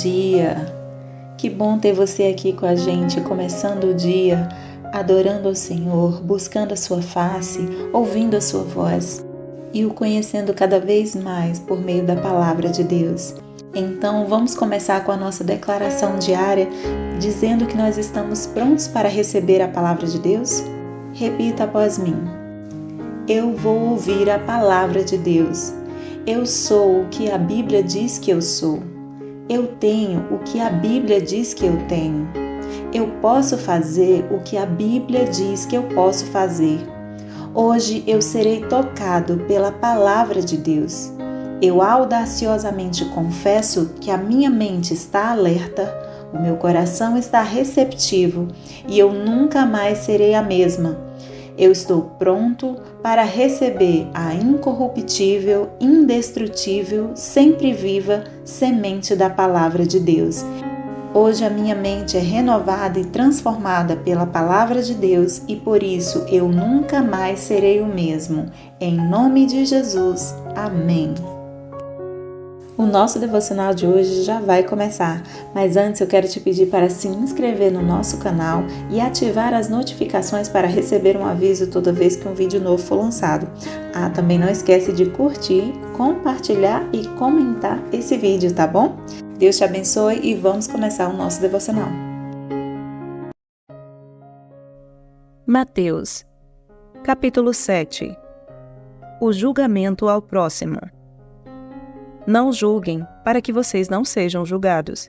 dia! Que bom ter você aqui com a gente, começando o dia, adorando ao Senhor, buscando a sua face, ouvindo a sua voz e o conhecendo cada vez mais por meio da palavra de Deus. Então, vamos começar com a nossa declaração diária, dizendo que nós estamos prontos para receber a palavra de Deus? Repita após mim. Eu vou ouvir a palavra de Deus. Eu sou o que a Bíblia diz que eu sou. Eu tenho o que a Bíblia diz que eu tenho. Eu posso fazer o que a Bíblia diz que eu posso fazer. Hoje eu serei tocado pela palavra de Deus. Eu audaciosamente confesso que a minha mente está alerta, o meu coração está receptivo e eu nunca mais serei a mesma. Eu estou pronto para receber a incorruptível, indestrutível, sempre viva semente da palavra de Deus. Hoje a minha mente é renovada e transformada pela palavra de Deus e por isso eu nunca mais serei o mesmo. Em nome de Jesus. Amém. O nosso devocional de hoje já vai começar, mas antes eu quero te pedir para se inscrever no nosso canal e ativar as notificações para receber um aviso toda vez que um vídeo novo for lançado. Também não esquece de curtir, compartilhar e comentar esse vídeo, tá bom? Deus te abençoe e vamos começar o nosso devocional. Mateus, capítulo 7. O julgamento ao próximo. Não julguem, para que vocês não sejam julgados.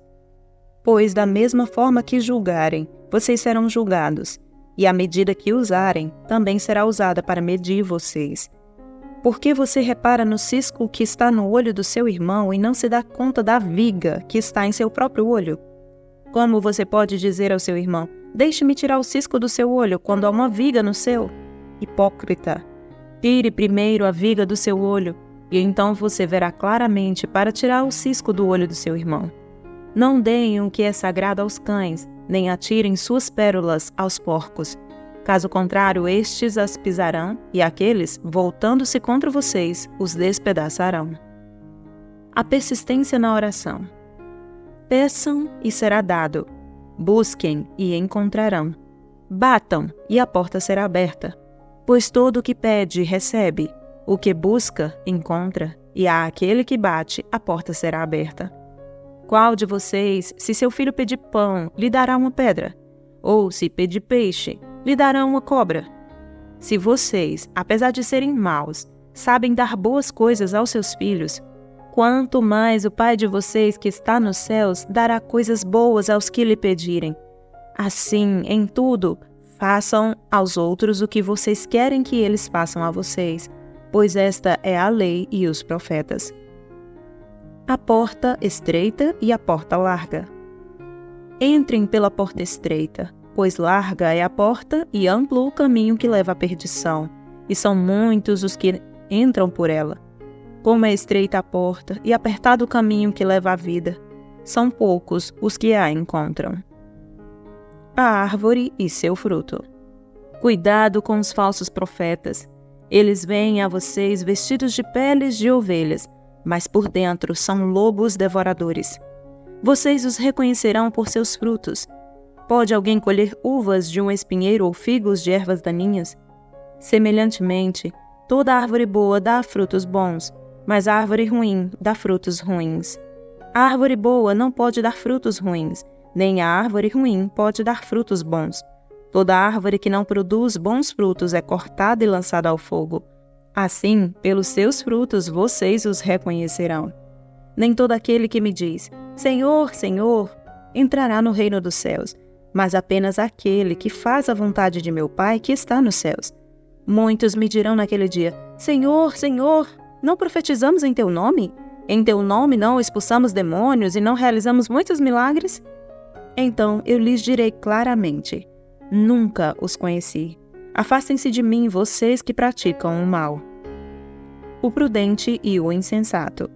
Pois da mesma forma que julgarem, vocês serão julgados, e a medida que usarem também será usada para medir vocês. Por que você repara no cisco que está no olho do seu irmão e não se dá conta da viga que está em seu próprio olho? Como você pode dizer ao seu irmão, deixe-me tirar o cisco do seu olho, quando há uma viga no seu? Hipócrita! Tire primeiro a viga do seu olho, e então você verá claramente para tirar o cisco do olho do seu irmão. Não deem o que é sagrado aos cães, nem atirem suas pérolas aos porcos. Caso contrário, estes as pisarão, e aqueles, voltando-se contra vocês, os despedaçarão. A persistência na oração. Peçam e será dado. Busquem e encontrarão. Batam e a porta será aberta. Pois todo o que pede, recebe. O que busca, encontra, e a aquele que bate, a porta será aberta. Qual de vocês, se seu filho pedir pão, lhe dará uma pedra? Ou, se pedir peixe, lhe dará uma cobra? Se vocês, apesar de serem maus, sabem dar boas coisas aos seus filhos, quanto mais o Pai de vocês que está nos céus dará coisas boas aos que lhe pedirem. Assim, em tudo, façam aos outros o que vocês querem que eles façam a vocês, pois esta é a lei e os profetas. A porta estreita e a porta larga. Entrem pela porta estreita, pois larga é a porta e amplo o caminho que leva à perdição, e são muitos os que entram por ela. Como é estreita a porta e apertado o caminho que leva à vida, são poucos os que a encontram. A árvore e seu fruto. Cuidado com os falsos profetas. Eles vêm a vocês vestidos de peles de ovelhas, mas por dentro são lobos devoradores. Vocês os reconhecerão por seus frutos. Pode alguém colher uvas de um espinheiro ou figos de ervas daninhas? Semelhantemente, toda árvore boa dá frutos bons, mas a árvore ruim dá frutos ruins. A árvore boa não pode dar frutos ruins, nem a árvore ruim pode dar frutos bons. Toda árvore que não produz bons frutos é cortada e lançada ao fogo. Assim, pelos seus frutos vocês os reconhecerão. Nem todo aquele que me diz, Senhor, Senhor, entrará no reino dos céus, mas apenas aquele que faz a vontade de meu Pai que está nos céus. Muitos me dirão naquele dia, Senhor, Senhor, não profetizamos em teu nome? Em teu nome não expulsamos demônios e não realizamos muitos milagres? Então eu lhes direi claramente, nunca os conheci. Afastem-se de mim, vocês que praticam o mal. O prudente e o insensato.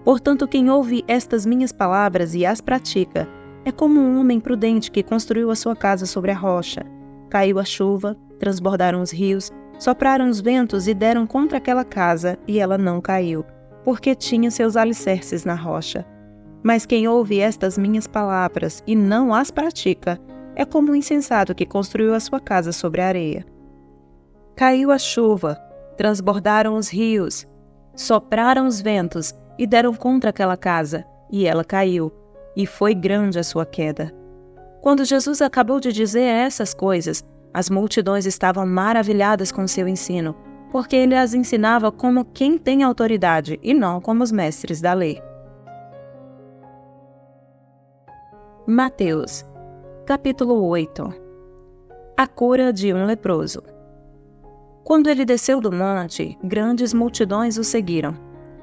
Portanto, quem ouve estas minhas palavras e as pratica, é como um homem prudente que construiu a sua casa sobre a rocha. Caiu a chuva, transbordaram os rios, sopraram os ventos e deram contra aquela casa, e ela não caiu, porque tinha seus alicerces na rocha. Mas quem ouve estas minhas palavras e não as pratica, é como um insensato que construiu a sua casa sobre a areia. Caiu a chuva, transbordaram os rios, sopraram os ventos e deram contra aquela casa, e ela caiu, e foi grande a sua queda. Quando Jesus acabou de dizer essas coisas, as multidões estavam maravilhadas com seu ensino, porque ele as ensinava como quem tem autoridade e não como os mestres da lei. Mateus, capítulo 8. A cura de um leproso. Quando ele desceu do monte, grandes multidões o seguiram.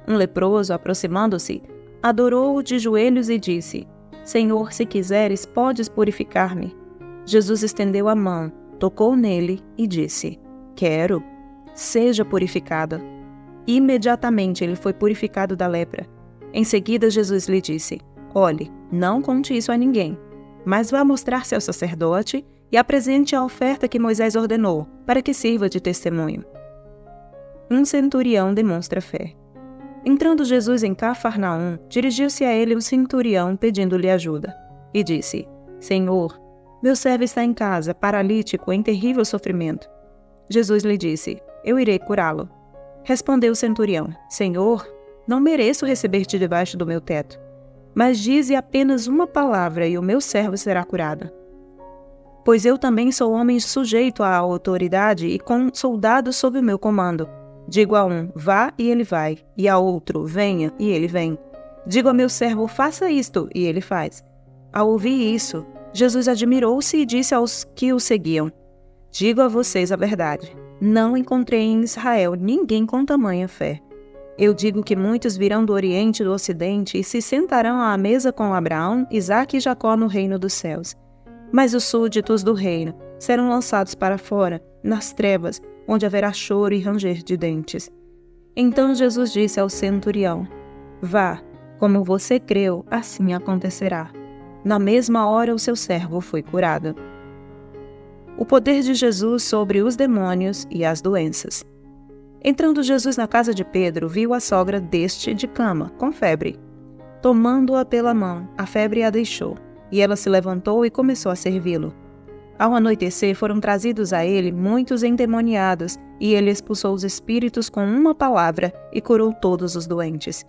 Um leproso, aproximando-se, adorou-o de joelhos e disse: Senhor, se quiseres, podes purificar-me. Jesus estendeu a mão, tocou nele e disse: Quero, seja purificado. Imediatamente ele foi purificado da lepra. Em seguida Jesus lhe disse: Olhe, não conte isso a ninguém, mas vá mostrar-se ao sacerdote e apresente a oferta que Moisés ordenou, para que sirva de testemunho. Um centurião demonstra fé. Entrando Jesus em Cafarnaum, dirigiu-se a ele um centurião pedindo-lhe ajuda, e disse: Senhor, meu servo está em casa, paralítico, em terrível sofrimento. Jesus lhe disse: Eu irei curá-lo. Respondeu o centurião: Senhor, não mereço receber-te debaixo do meu teto, mas dize apenas uma palavra e o meu servo será curado. Pois eu também sou homem sujeito à autoridade e com soldados sob o meu comando. Digo a um, vá, e ele vai, e a outro, venha, e ele vem. Digo a meu servo, faça isto, e ele faz. Ao ouvir isso, Jesus admirou-se e disse aos que o seguiam: Digo a vocês a verdade, não encontrei em Israel ninguém com tamanha fé. Eu digo que muitos virão do Oriente e do Ocidente e se sentarão à mesa com Abraão, Isaque e Jacó no reino dos céus. Mas os súditos do reino serão lançados para fora, nas trevas, onde haverá choro e ranger de dentes. Então Jesus disse ao centurião: Vá, como você creu, assim acontecerá. Na mesma hora o seu servo foi curado. O poder de Jesus sobre os demônios e as doenças. Entrando Jesus na casa de Pedro, viu a sogra deste de cama, com febre. Tomando-a pela mão, a febre a deixou, e ela se levantou e começou a servi-lo. Ao anoitecer, foram trazidos a ele muitos endemoniados, e ele expulsou os espíritos com uma palavra e curou todos os doentes.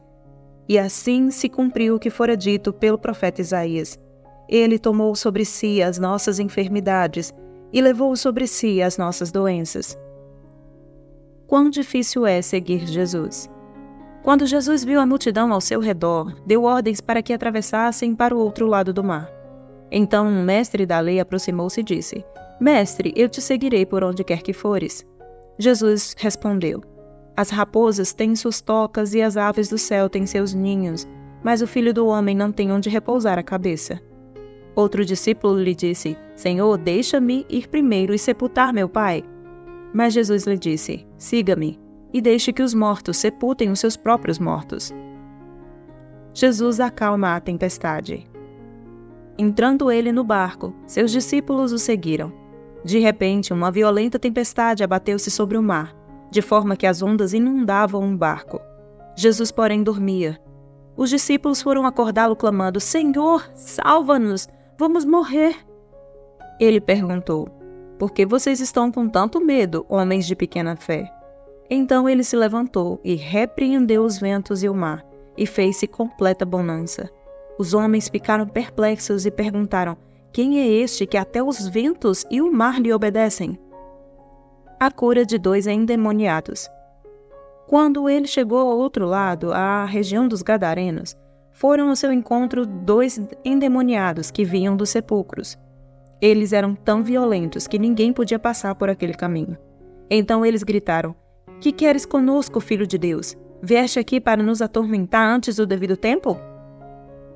E assim se cumpriu o que fora dito pelo profeta Isaías. Ele tomou sobre si as nossas enfermidades e levou sobre si as nossas doenças. Quão difícil é seguir Jesus! Quando Jesus viu a multidão ao seu redor, deu ordens para que atravessassem para o outro lado do mar. Então um mestre da lei aproximou-se e disse: Mestre, eu te seguirei por onde quer que fores. Jesus respondeu: As raposas têm suas tocas e as aves do céu têm seus ninhos, mas o Filho do Homem não tem onde repousar a cabeça. Outro discípulo lhe disse: Senhor, deixa-me ir primeiro e sepultar meu pai. Mas Jesus lhe disse: Siga-me, e deixe que os mortos sepultem os seus próprios mortos. Jesus acalma a tempestade. Entrando ele no barco, seus discípulos o seguiram. De repente, uma violenta tempestade abateu-se sobre o mar, de forma que as ondas inundavam o barco. Jesus, porém, dormia. Os discípulos foram acordá-lo clamando: Senhor, salva-nos, vamos morrer. Ele perguntou: Por que vocês estão com tanto medo, homens de pequena fé? Então ele se levantou e repreendeu os ventos e o mar, e fez-se completa bonança. Os homens ficaram perplexos e perguntaram: Quem é este que até os ventos e o mar lhe obedecem? A cura de 2 endemoniados. Quando ele chegou ao outro lado, à região dos Gadarenos, foram ao seu encontro 2 endemoniados que vinham dos sepulcros. Eles eram tão violentos que ninguém podia passar por aquele caminho. Então eles gritaram: Que queres conosco, Filho de Deus? Vieste aqui para nos atormentar antes do devido tempo?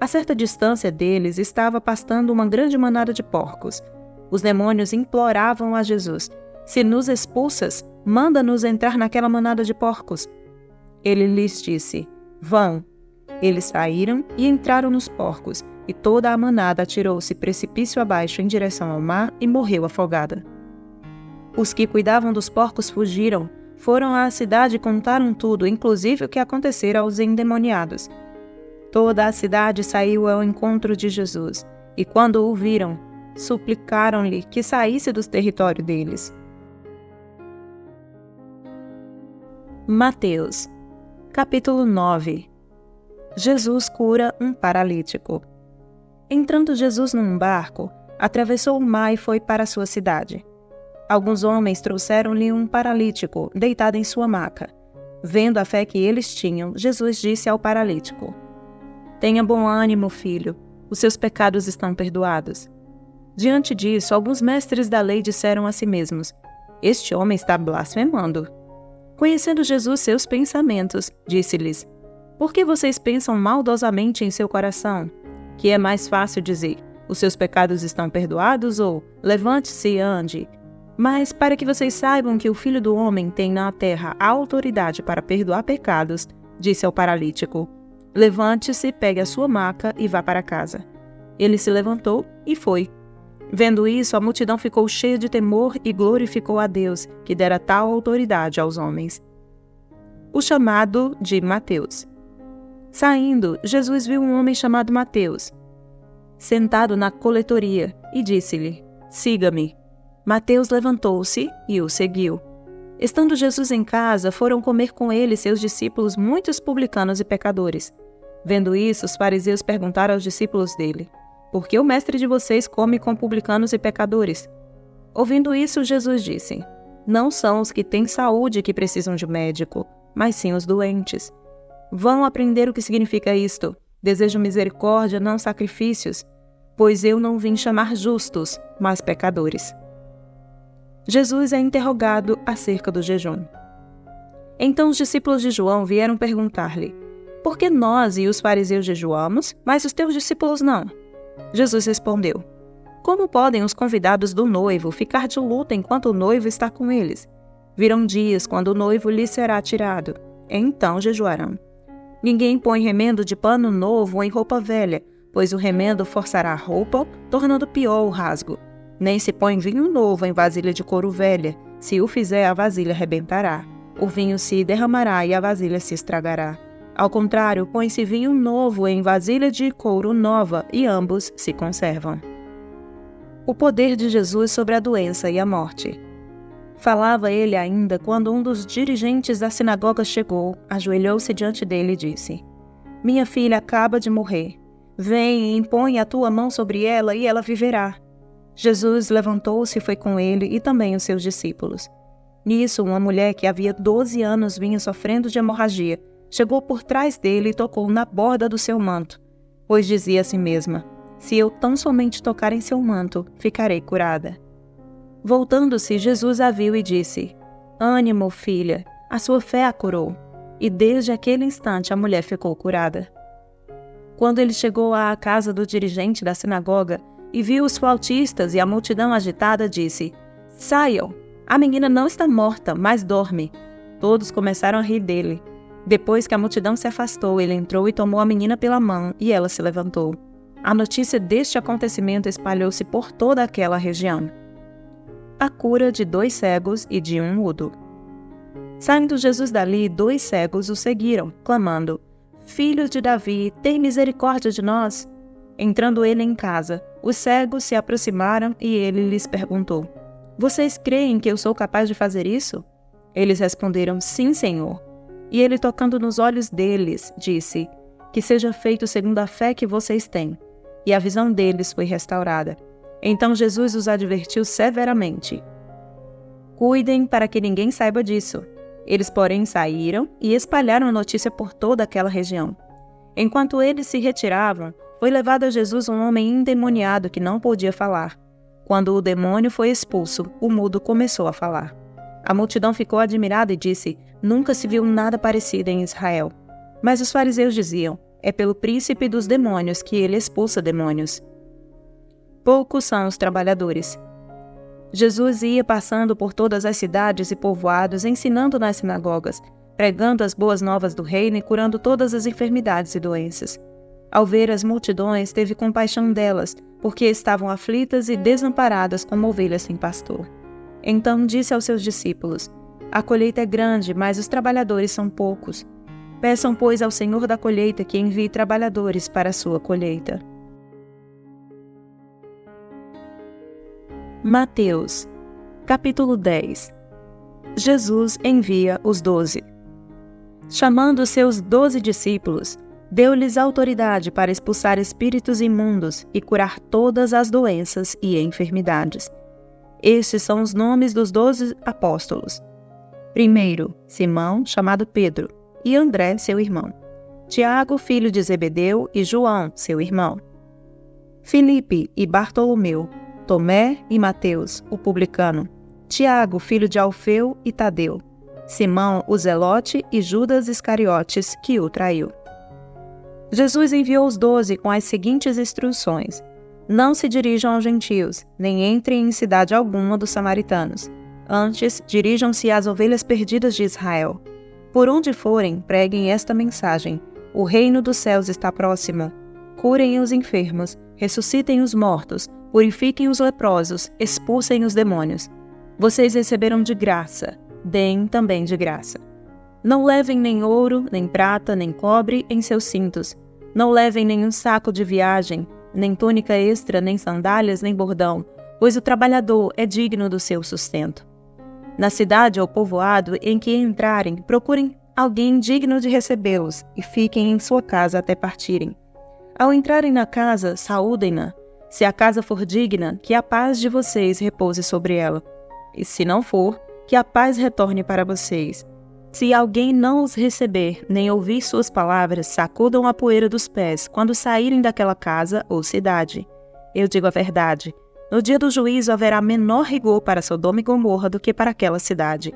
A certa distância deles estava pastando uma grande manada de porcos. Os demônios imploravam a Jesus: Se nos expulsas, manda-nos entrar naquela manada de porcos. Ele lhes disse: Vão. Eles saíram e entraram nos porcos, e toda a manada atirou-se precipício abaixo em direção ao mar e morreu afogada. Os que cuidavam dos porcos fugiram, foram à cidade e contaram tudo, inclusive o que acontecera aos endemoniados. Toda a cidade saiu ao encontro de Jesus, e quando o viram, suplicaram-lhe que saísse do território deles. Mateus, capítulo 9. Jesus cura um paralítico. Entrando Jesus num barco, atravessou o mar e foi para sua cidade. Alguns homens trouxeram-lhe um paralítico, deitado em sua maca. Vendo a fé que eles tinham, Jesus disse ao paralítico: "Tenha bom ânimo, filho, os seus pecados estão perdoados." Diante disso, alguns mestres da lei disseram a si mesmos: "Este homem está blasfemando." Conhecendo Jesus seus pensamentos, disse-lhes: "Por que vocês pensam maldosamente em seu coração? Que é mais fácil dizer: os seus pecados estão perdoados, ou levante-se e ande? Mas para que vocês saibam que o Filho do Homem tem na terra a autoridade para perdoar pecados, disse ao paralítico: levante-se, pegue a sua maca e vá para casa. Ele se levantou e foi. Vendo isso, a multidão ficou cheia de temor e glorificou a Deus, que dera tal autoridade aos homens. O chamado de Mateus. Saindo, Jesus viu um homem chamado Mateus, sentado na coletoria, e disse-lhe: "Siga-me." Mateus levantou-se e o seguiu. Estando Jesus em casa, foram comer com ele seus discípulos muitos publicanos e pecadores. Vendo isso, os fariseus perguntaram aos discípulos dele: "Por que o mestre de vocês come com publicanos e pecadores?" Ouvindo isso, Jesus disse: "Não são os que têm saúde que precisam de médico, mas sim os doentes. Vão aprender o que significa isto: desejo misericórdia, não sacrifícios, pois eu não vim chamar justos, mas pecadores." Jesus é interrogado acerca do jejum. Então os discípulos de João vieram perguntar-lhe: "Por que nós e os fariseus jejuamos, mas os teus discípulos não?" Jesus respondeu: "Como podem os convidados do noivo ficar de luto enquanto o noivo está com eles? Virão dias quando o noivo lhes será tirado, então jejuarão. Ninguém põe remendo de pano novo em roupa velha, pois o remendo forçará a roupa, tornando pior o rasgo. Nem se põe vinho novo em vasilha de couro velha. Se o fizer, a vasilha arrebentará. O vinho se derramará e a vasilha se estragará. Ao contrário, põe-se vinho novo em vasilha de couro nova e ambos se conservam." O poder de Jesus sobre a doença e a morte. Falava ele ainda quando um dos dirigentes da sinagoga chegou, ajoelhou-se diante dele e disse: "Minha filha acaba de morrer. Vem e impõe a tua mão sobre ela e ela viverá." Jesus levantou-se e foi com ele e também os seus discípulos. Nisso, uma mulher que havia 12 anos vinha sofrendo de hemorragia, chegou por trás dele e tocou na borda do seu manto, pois dizia a si mesma: "Se eu tão somente tocar em seu manto, ficarei curada." Voltando-se, Jesus a viu e disse: "Ânimo, filha, a sua fé a curou." E desde aquele instante a mulher ficou curada. Quando ele chegou à casa do dirigente da sinagoga e viu os flautistas e a multidão agitada, disse: "Saiam, a menina não está morta, mas dorme." Todos começaram a rir dele. Depois que a multidão se afastou, ele entrou e tomou a menina pela mão, e ela se levantou. A notícia deste acontecimento espalhou-se por toda aquela região. A cura de 2 cegos e de um mudo. Saindo Jesus dali, 2 cegos o seguiram, clamando: "Filho de Davi, tem misericórdia de nós." Entrando ele em casa, os cegos se aproximaram e ele lhes perguntou: "Vocês creem que eu sou capaz de fazer isso?" Eles responderam: "Sim, Senhor." E ele, tocando nos olhos deles, disse: "Que seja feito segundo a fé que vocês têm." E a visão deles foi restaurada. Então Jesus os advertiu severamente: "Cuidem para que ninguém saiba disso." Eles, porém, saíram e espalharam a notícia por toda aquela região. Enquanto eles se retiravam, foi levado a Jesus um homem endemoniado que não podia falar. Quando o demônio foi expulso, o mudo começou a falar. A multidão ficou admirada e disse: "Nunca se viu nada parecido em Israel." Mas os fariseus diziam: "É pelo príncipe dos demônios que ele expulsa demônios." Poucos são os trabalhadores. Jesus ia passando por todas as cidades e povoados, ensinando nas sinagogas, pregando as boas novas do reino e curando todas as enfermidades e doenças. Ao ver as multidões, teve compaixão delas, porque estavam aflitas e desamparadas como ovelhas sem pastor. Então disse aos seus discípulos: "A colheita é grande, mas os trabalhadores são poucos. Peçam, pois, ao Senhor da colheita que envie trabalhadores para a sua colheita. Mateus, capítulo 10. Jesus envia os 12. Chamando os seus 12 discípulos, deu-lhes autoridade para expulsar espíritos imundos e curar todas as doenças e enfermidades. Estes são os nomes dos 12 apóstolos. Primeiro, Simão, chamado Pedro, e André, seu irmão. Tiago, filho de Zebedeu, e João, seu irmão. Filipe e Bartolomeu, Tomé e Mateus, o publicano. Tiago, filho de Alfeu e Tadeu. Simão, o Zelote, e Judas Iscariotes, que o traiu. Jesus enviou os 12 com as seguintes instruções: não se dirijam aos gentios, nem entrem em cidade alguma dos samaritanos. Antes, dirijam-se às ovelhas perdidas de Israel. Por onde forem, preguem esta mensagem: o reino dos céus está próximo. Curem os enfermos, ressuscitem os mortos, purifiquem os leprosos, expulsem os demônios. Vocês receberam de graça, deem também de graça. Não levem nem ouro, nem prata, nem cobre em seus cintos. Não levem nenhum saco de viagem, nem túnica extra, nem sandálias, nem bordão, pois o trabalhador é digno do seu sustento. Na cidade ou povoado em que entrarem, procurem alguém digno de recebê-los e fiquem em sua casa até partirem. Ao entrarem na casa, saúdem-na. Se a casa for digna, que a paz de vocês repouse sobre ela. E se não for, que a paz retorne para vocês. Se alguém não os receber, nem ouvir suas palavras, sacudam a poeira dos pés quando saírem daquela casa ou cidade. Eu digo a verdade, no dia do juízo haverá menor rigor para Sodoma e Gomorra do que para aquela cidade.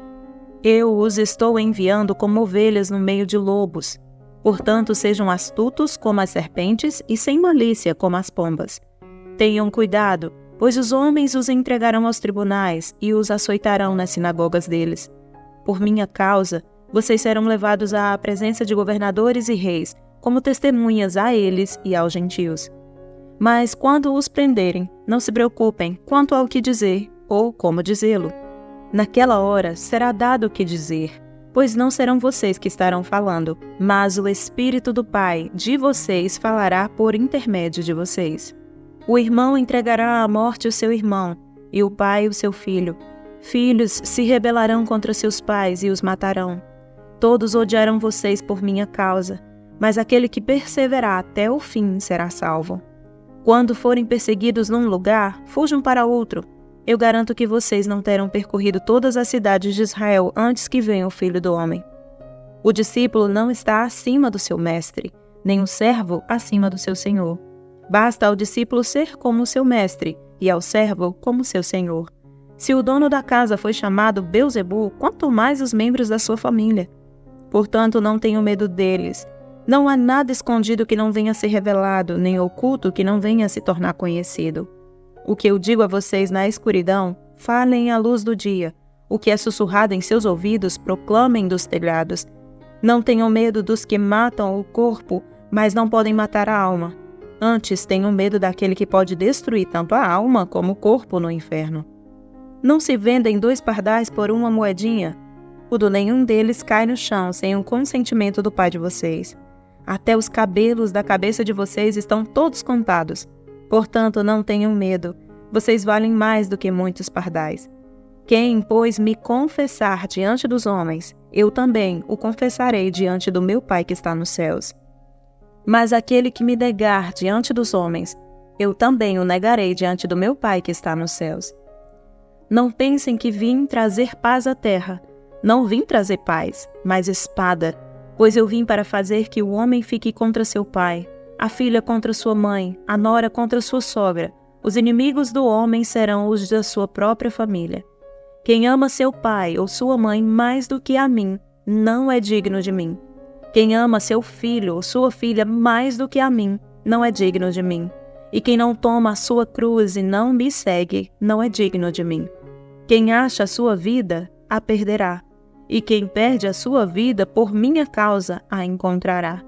Eu os estou enviando como ovelhas no meio de lobos. Portanto, sejam astutos como as serpentes e sem malícia como as pombas. Tenham cuidado, pois os homens os entregarão aos tribunais e os açoitarão nas sinagogas deles. Por minha causa, vocês serão levados à presença de governadores e reis, como testemunhas a eles e aos gentios. Mas quando os prenderem, não se preocupem quanto ao que dizer ou como dizê-lo. Naquela hora será dado o que dizer, pois não serão vocês que estarão falando, mas o Espírito do Pai de vocês falará por intermédio de vocês. O irmão entregará à morte o seu irmão, e o pai o seu filho. Filhos se rebelarão contra seus pais e os matarão. Todos odiarão vocês por minha causa, mas aquele que perseverar até o fim será salvo. Quando forem perseguidos num lugar, fujam para outro. Eu garanto que vocês não terão percorrido todas as cidades de Israel antes que venha o Filho do Homem. O discípulo não está acima do seu mestre, nem o servo acima do seu senhor. Basta ao discípulo ser como o seu mestre, e ao servo como seu senhor. Se o dono da casa foi chamado Belzebu, quanto mais os membros da sua família. Portanto, não tenham medo deles. Não há nada escondido que não venha a ser revelado, nem oculto que não venha a se tornar conhecido. O que eu digo a vocês na escuridão, falem à luz do dia. O que é sussurrado em seus ouvidos, proclamem dos telhados. Não tenham medo dos que matam o corpo, mas não podem matar a alma. Antes, tenham medo daquele que pode destruir tanto a alma como o corpo no inferno. Não se vendem 2 pardais por uma moedinha. O do nenhum deles cai no chão sem o consentimento do Pai de vocês. Até os cabelos da cabeça de vocês estão todos contados. Portanto, não tenham medo. Vocês valem mais do que muitos pardais. Quem, pois, me confessar diante dos homens, eu também o confessarei diante do meu Pai que está nos céus. Mas aquele que me negar diante dos homens, eu também o negarei diante do meu Pai que está nos céus. Não pensem que vim trazer paz à terra. Não vim trazer paz, mas espada. Pois eu vim para fazer que o homem fique contra seu pai, a filha contra sua mãe, a nora contra sua sogra. Os inimigos do homem serão os da sua própria família. Quem ama seu pai ou sua mãe mais do que a mim, não é digno de mim. Quem ama seu filho ou sua filha mais do que a mim, não é digno de mim. E quem não toma a sua cruz e não me segue, não é digno de mim. Quem acha a sua vida, a perderá. E quem perde a sua vida por minha causa, a encontrará.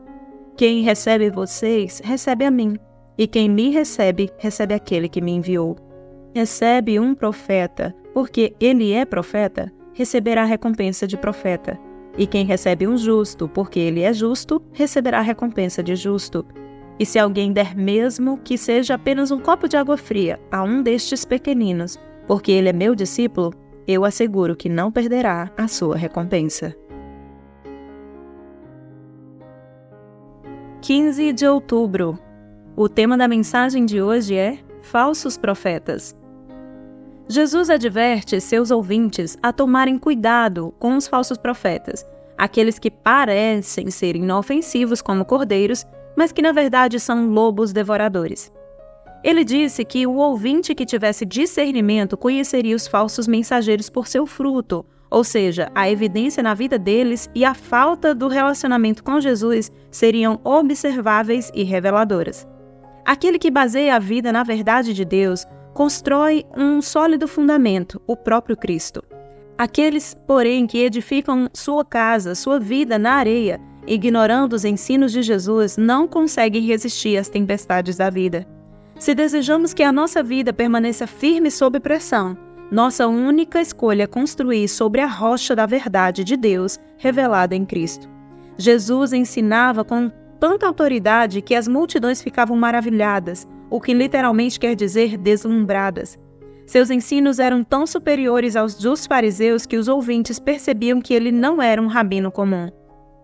Quem recebe vocês, recebe a mim. E quem me recebe, recebe aquele que me enviou. Recebe um profeta, porque ele é profeta, receberá a recompensa de profeta. E quem recebe um justo, porque ele é justo, receberá a recompensa de justo. E se alguém der mesmo que seja apenas um copo de água fria a um destes pequeninos, porque ele é meu discípulo, eu asseguro que não perderá a sua recompensa. 15 de outubro. O tema da mensagem de hoje é Falsos Profetas. Jesus adverte seus ouvintes a tomarem cuidado com os falsos profetas, aqueles que parecem ser inofensivos como cordeiros, mas que na verdade são lobos devoradores. Ele disse que o ouvinte que tivesse discernimento conheceria os falsos mensageiros por seu fruto, ou seja, a evidência na vida deles e a falta do relacionamento com Jesus seriam observáveis e reveladoras. Aquele que baseia a vida na verdade de Deus constrói um sólido fundamento, o próprio Cristo. Aqueles, porém, que edificam sua casa, sua vida na areia, ignorando os ensinos de Jesus, não conseguem resistir às tempestades da vida. Se desejamos que a nossa vida permaneça firme sob pressão, nossa única escolha é construir sobre a rocha da verdade de Deus revelada em Cristo. Jesus ensinava com tanta autoridade que as multidões ficavam maravilhadas, o que literalmente quer dizer deslumbradas. Seus ensinos eram tão superiores aos dos fariseus que os ouvintes percebiam que ele não era um rabino comum.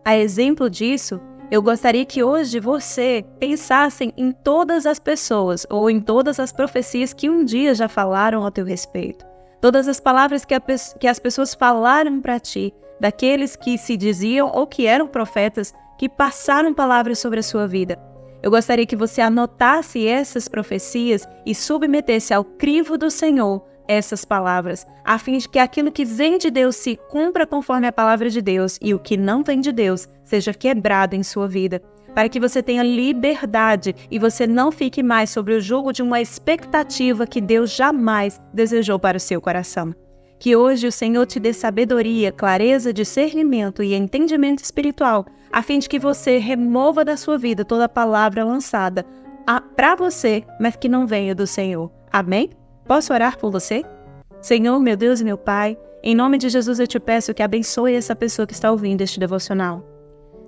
A exemplo disso, eu gostaria que hoje você pensasse em todas as pessoas ou em todas as profecias que um dia já falaram ao teu respeito. Todas as palavras que as pessoas falaram para ti, daqueles que se diziam ou que eram profetas, que passaram palavras sobre a sua vida. Eu gostaria que você anotasse essas profecias e submetesse ao crivo do Senhor essas palavras, a fim de que aquilo que vem de Deus se cumpra conforme a palavra de Deus e o que não vem de Deus seja quebrado em sua vida, para que você tenha liberdade e você não fique mais sob o jugo de uma expectativa que Deus jamais desejou para o seu coração. Que hoje o Senhor te dê sabedoria, clareza, discernimento e entendimento espiritual, a fim de que você remova da sua vida toda palavra lançada para você, mas que não venha do Senhor. Amém? Posso orar por você? Senhor, meu Deus e meu Pai, em nome de Jesus eu te peço que abençoe essa pessoa que está ouvindo este devocional.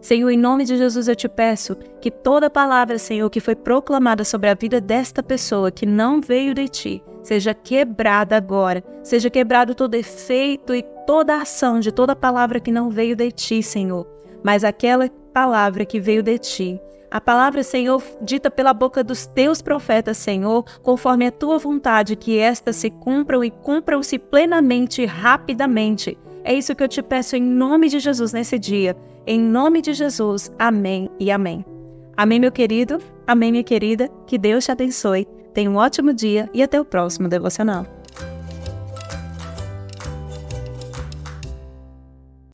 Senhor, em nome de Jesus eu te peço que toda palavra, Senhor, que foi proclamada sobre a vida desta pessoa que não veio de Ti, seja quebrada agora, seja quebrado todo efeito e toda ação de toda palavra que não veio de Ti, Senhor, mas aquela palavra que veio de Ti. A palavra, Senhor, dita pela boca dos Teus profetas, Senhor, conforme a Tua vontade, que estas se cumpram e cumpram-se plenamente, rapidamente. É isso que eu te peço em nome de Jesus nesse dia. Em nome de Jesus, amém e amém. Amém, meu querido, amém, minha querida, que Deus te abençoe. Tenha um ótimo dia e até o próximo devocional.